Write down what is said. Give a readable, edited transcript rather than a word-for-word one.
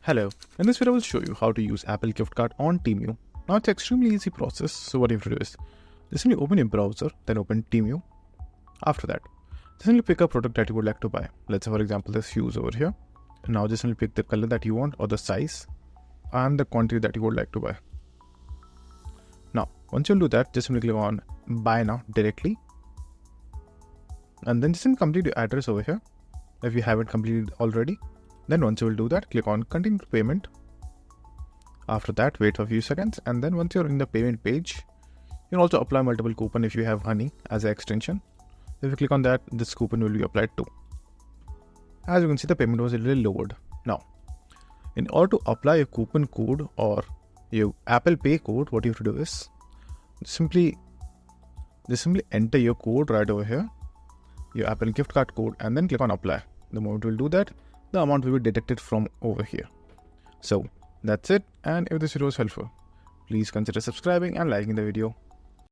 Hello, in this video I will show you how to use Apple gift card on Temu. Now it's an extremely easy process, so what you have to do is just simply open your browser, then open Temu. After that, just simply pick a product that you would like to buy. Let's say for example this shoes over here. And now just simply pick the color that you want or the size and the quantity that you would like to buy. Now once you'll do that, just simply click on buy now directly. And then just simply complete your address over here if you haven't completed already. Then once you will do that, click on continue payment. After that, wait for a few seconds, and then once you're in the payment page, you can also apply multiple coupon if you have Honey as an extension. If you click on that, this coupon will be applied too. As you can see, the payment was a little lowered. Now, in order to apply a coupon code or your Apple Pay code, what you have to do is simply enter your code right over here, your Apple gift card code, and then click on apply. The moment we'll do that, the amount will be deducted from over here. So that's it, and if this video was helpful, please consider subscribing and liking the video.